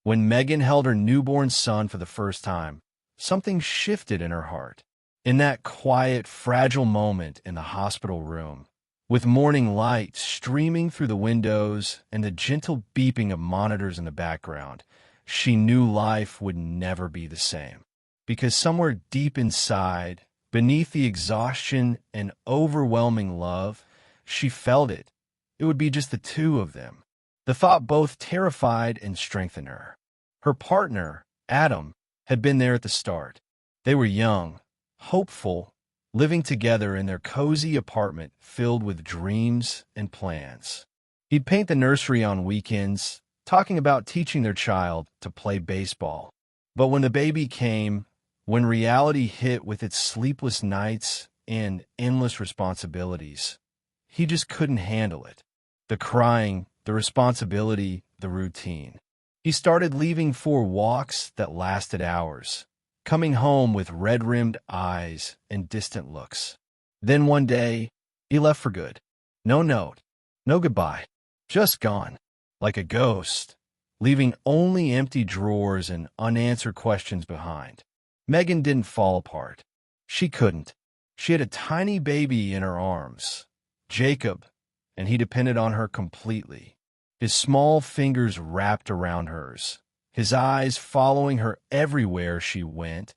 When Megan held her newborn son for the first time, something shifted in her heart. In that quiet, fragile moment in the hospital room, with morning light streaming through the windows and the gentle beeping of monitors in the background, she knew life would never be the same. Because somewhere deep inside, beneath the exhaustion and overwhelming love, she felt it. It would be just the two of them. The thought both terrified and strengthened her. Her partner, Adam, had been there at the start. They were young, hopeful, living together in their cozy apartment filled with dreams and plans. He'd paint the nursery on weekends, talking about teaching their child to play baseball. But when the baby came, when reality hit with its sleepless nights and endless responsibilities, he just couldn't handle it. The crying, the responsibility, the routine. He started leaving for walks that lasted hours, coming home with red-rimmed eyes and distant looks. Then one day, he left for good. No note, no goodbye, just gone, like a ghost, leaving only empty drawers and unanswered questions behind. Megan didn't fall apart. She couldn't. She had a tiny baby in her arms, Jacob, and he depended on her completely. His small fingers wrapped around hers, his eyes following her everywhere she went,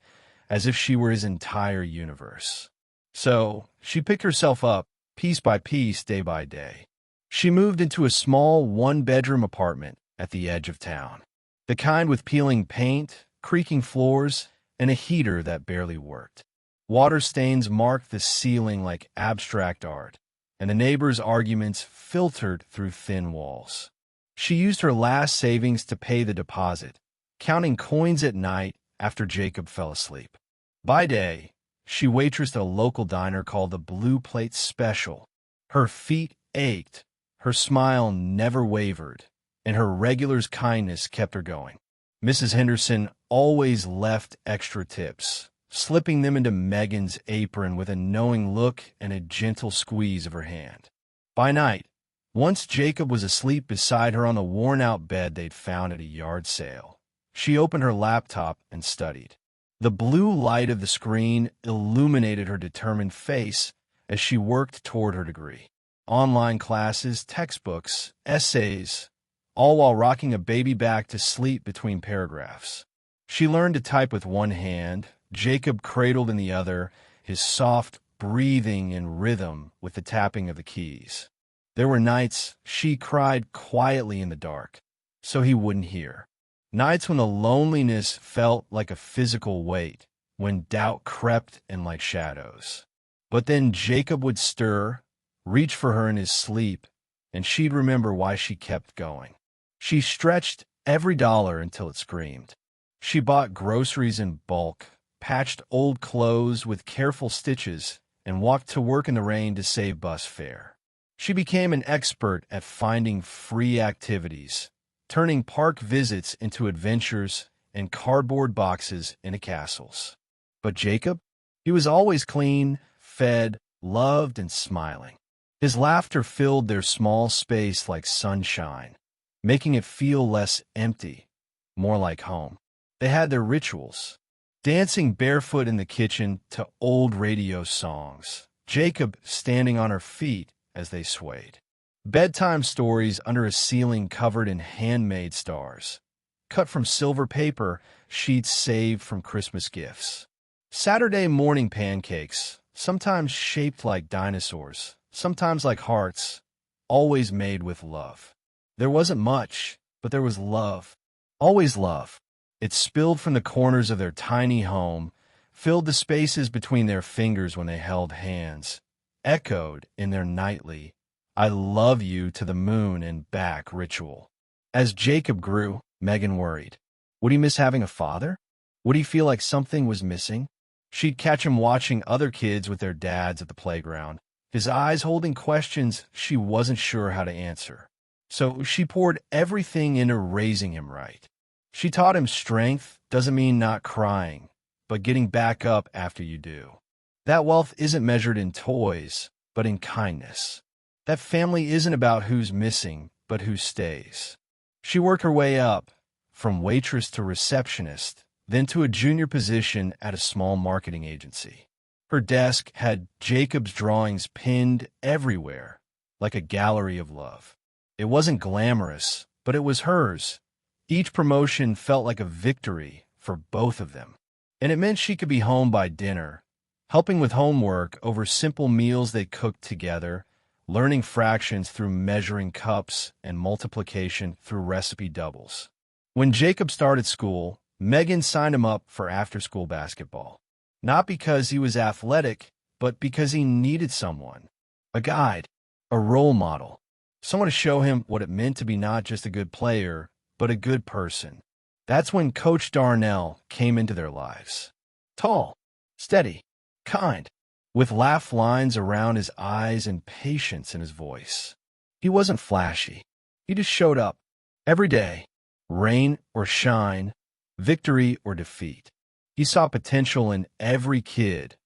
as if she were his entire universe. So, she picked herself up, piece by piece, day by day. She moved into a small one-bedroom apartment at the edge of town, the kind with peeling paint, creaking floors, and a heater that barely worked. Water stains marked the ceiling like abstract art, and the neighbors' arguments filtered through thin walls. She used her last savings to pay the deposit, counting coins at night after Jacob fell asleep. By day, she waitressed at a local diner called the Blue Plate Special. Her feet ached, her smile never wavered, and her regular's kindness kept her going. Mrs. Henderson always left extra tips, slipping them into Megan's apron with a knowing look and a gentle squeeze of her hand. By night, once Jacob was asleep beside her on the worn-out bed they'd found at a yard sale, she opened her laptop and studied. The blue light of the screen illuminated her determined face as she worked toward her degree. Online classes, textbooks, essays, all while rocking a baby back to sleep between paragraphs. She learned to type with one hand, Jacob cradled in the other, his soft breathing in rhythm with the tapping of the keys. There were nights she cried quietly in the dark, so he wouldn't hear. Nights when the loneliness felt like a physical weight, when doubt crept in like shadows. But then Jacob would stir, reach for her in his sleep, and she'd remember why she kept going. She stretched every dollar until it screamed. She bought groceries in bulk, patched old clothes with careful stitches, and walked to work in the rain to save bus fare. She became an expert at finding free activities, turning park visits into adventures and cardboard boxes into castles. But Jacob? He was always clean, fed, loved, and smiling. His laughter filled their small space like sunshine, making it feel less empty, more like home. They had their rituals, dancing barefoot in the kitchen to old radio songs, Jacob standing on her feet as they swayed. Bedtime stories under a ceiling covered in handmade stars, cut from silver paper, sheets saved from Christmas gifts. Saturday morning pancakes, sometimes shaped like dinosaurs, sometimes like hearts, always made with love. There wasn't much, but there was love. Always love. It spilled from the corners of their tiny home, filled the spaces between their fingers when they held hands, echoed in their nightly, I love you to the moon and back ritual. As Jacob grew, Megan worried. Would he miss having a father? Would he feel like something was missing? She'd catch him watching other kids with their dads at the playground, his eyes holding questions she wasn't sure how to answer. So she poured everything into raising him right. She taught him strength doesn't mean not crying, but getting back up after you do. That wealth isn't measured in toys, but in kindness. That family isn't about who's missing, but who stays. She worked her way up, from waitress to receptionist, then to a junior position at a small marketing agency. Her desk had Jacob's drawings pinned everywhere, like a gallery of love. It wasn't glamorous, but it was hers. Each promotion felt like a victory for both of them. And it meant she could be home by dinner, helping with homework over simple meals they cooked together, learning fractions through measuring cups and multiplication through recipe doubles. When Jacob started school, Megan signed him up for after-school basketball. Not because he was athletic, but because he needed someone. A guide, a role model, someone to show him what it meant to be not just a good player, but a good person. That's when Coach Darnell came into their lives. Tall, steady, kind, with laugh lines around his eyes and patience in his voice. He wasn't flashy. He just showed up every day, rain or shine, victory or defeat. He saw potential in every kid,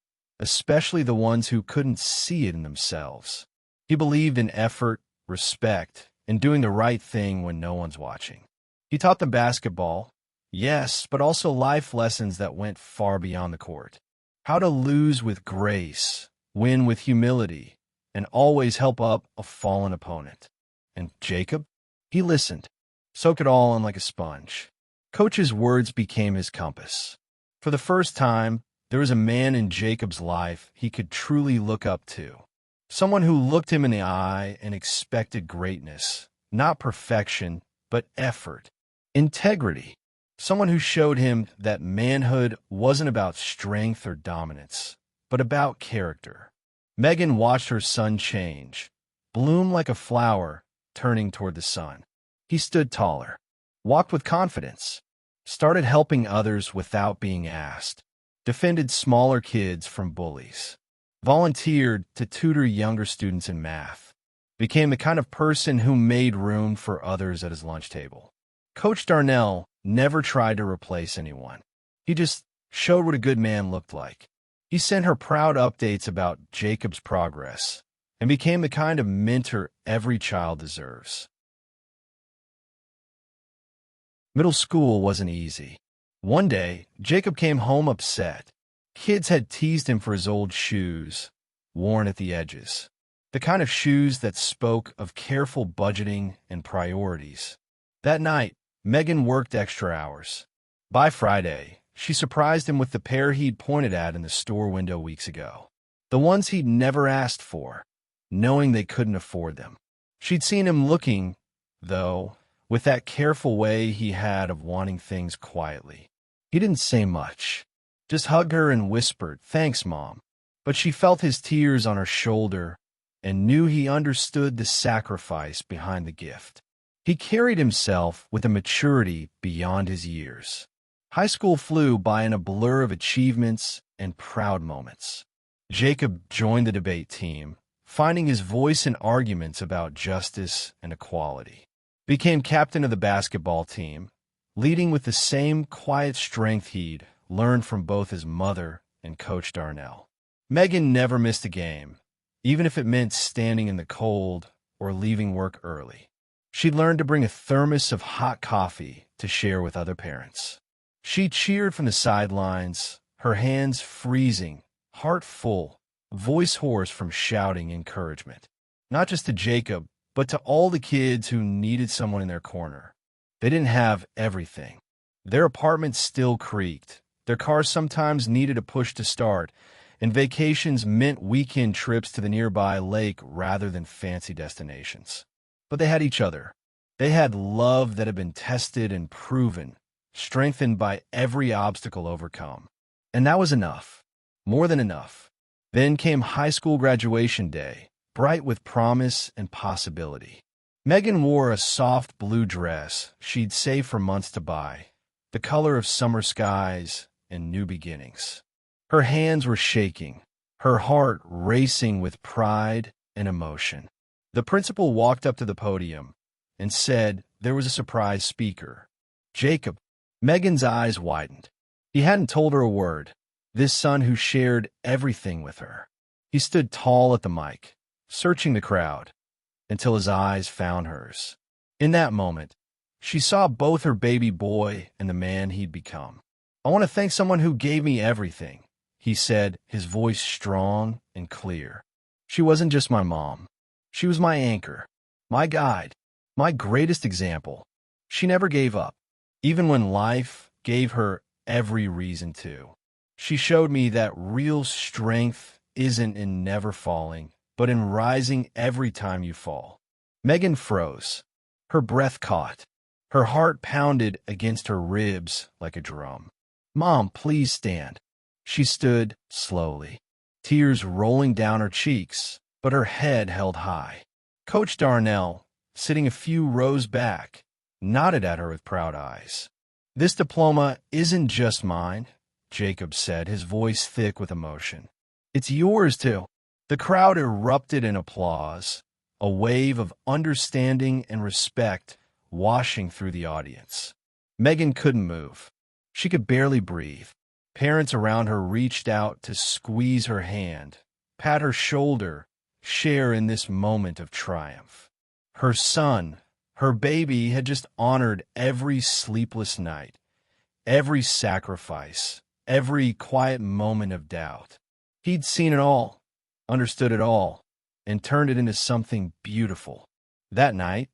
especially the ones who couldn't see it in themselves. He believed in effort, respect, and doing the right thing when no one's watching. He taught them basketball, yes, but also life lessons that went far beyond the court. How to lose with grace, win with humility, and always help up a fallen opponent. And Jacob? He listened, soaked it all in like a sponge. Coach's words became his compass. For the first time, there was a man in Jacob's life he could truly look up to. Someone who looked him in the eye and expected greatness, not perfection, but effort, integrity. Someone who showed him that manhood wasn't about strength or dominance, but about character. Megan watched her son change, bloom like a flower turning toward the sun. He stood taller, walked with confidence, started helping others without being asked, defended smaller kids from bullies, volunteered to tutor younger students in math, became the kind of person who made room for others at his lunch table. Coach Darnell never tried to replace anyone. He just showed what a good man looked like. He sent her proud updates about Jacob's progress and became the kind of mentor every child deserves. Middle school wasn't easy. One day, Jacob came home upset. Kids had teased him for his old shoes, worn at the edges. The kind of shoes that spoke of careful budgeting and priorities. That night, Megan worked extra hours. By Friday, she surprised him with the pair he'd pointed at in the store window weeks ago. The ones he'd never asked for, knowing they couldn't afford them. She'd seen him looking, though, with that careful way he had of wanting things quietly. He didn't say much, just hugged her and whispered, "Thanks, Mom." But she felt his tears on her shoulder and knew he understood the sacrifice behind the gift. He carried himself with a maturity beyond his years. High school flew by in a blur of achievements and proud moments. Jacob joined the debate team, finding his voice in arguments about justice and equality. Became captain of the basketball team, leading with the same quiet strength he'd learned from both his mother and Coach Darnell. Megan never missed a game, even if it meant standing in the cold or leaving work early. She learned to bring a thermos of hot coffee to share with other parents. She cheered from the sidelines, her hands freezing, heart full, voice hoarse from shouting encouragement. Not just to Jacob, but to all the kids who needed someone in their corner. They didn't have everything. Their apartments still creaked. Their cars sometimes needed a push to start, and vacations meant weekend trips to the nearby lake rather than fancy destinations. But they had each other. They had love that had been tested and proven, strengthened by every obstacle overcome. And that was enough. More than enough. Then came high school graduation day, bright with promise and possibility. Megan wore a soft blue dress she'd saved for months to buy, the color of summer skies and new beginnings. Her hands were shaking, her heart racing with pride and emotion. The principal walked up to the podium and said there was a surprise speaker. Jacob. Megan's eyes widened. He hadn't told her a word, this son who shared everything with her. He stood tall at the mic, searching the crowd, until his eyes found hers. In that moment, She saw both her baby boy and the man he'd become. "I want to thank someone who gave me everything," he said, his voice strong and clear. "She wasn't just my mom. She was my anchor, my guide, my greatest example. She never gave up, even when life gave her every reason to. She showed me that real strength isn't in never falling, but in rising every time you fall." Megan froze. Her breath caught. Her heart pounded against her ribs like a drum. "Mom, please stand." She stood slowly, tears rolling down her cheeks, but her head held high. Coach Darnell, sitting a few rows back, nodded at her with proud eyes. "This diploma isn't just mine," Jacob said, his voice thick with emotion. "It's yours too." The crowd erupted in applause, a wave of understanding and respect washing through the audience. Megan couldn't move. She could barely breathe. Parents around her reached out to squeeze her hand, pat her shoulder, share in this moment of triumph. Her son, her baby, had just honored every sleepless night, every sacrifice, every quiet moment of doubt. He'd seen it all, understood it all, and turned it into something beautiful. That night,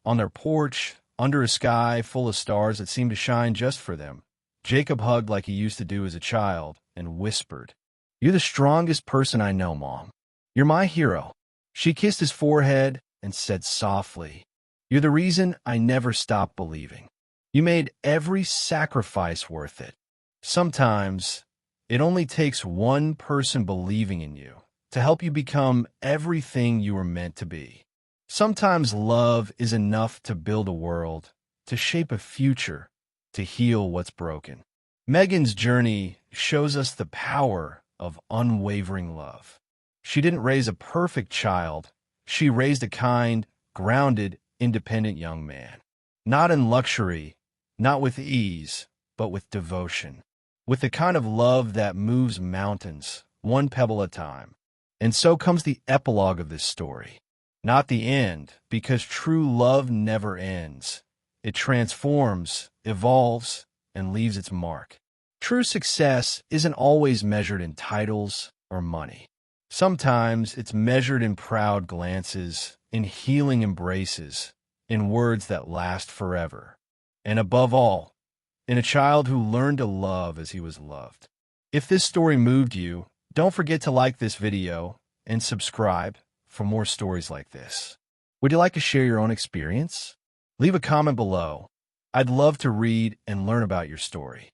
on their porch, under a sky full of stars that seemed to shine just for them, Jacob hugged like he used to do as a child and whispered, "You're the strongest person I know, Mom. You're my hero." She kissed his forehead and said softly, "You're the reason I never stopped believing. You made every sacrifice worth it." Sometimes, it only takes one person believing in you to help you become everything you were meant to be. Sometimes love is enough to build a world, to shape a future, to heal what's broken. Megan's journey shows us the power of unwavering love. She didn't raise a perfect child. She raised a kind, grounded, independent young man. Not in luxury, not with ease, but with devotion. With the kind of love that moves mountains, one pebble at a time. And so comes the epilogue of this story. Not the end, because true love never ends. It transforms, evolves, and leaves its mark. True success isn't always measured in titles or money. Sometimes it's measured in proud glances, in healing embraces, in words that last forever. And above all, in a child who learned to love as he was loved. If this story moved you, don't forget to like this video and subscribe for more stories like this. Would you like to share your own experience? Leave a comment below. I'd love to read and learn about your story.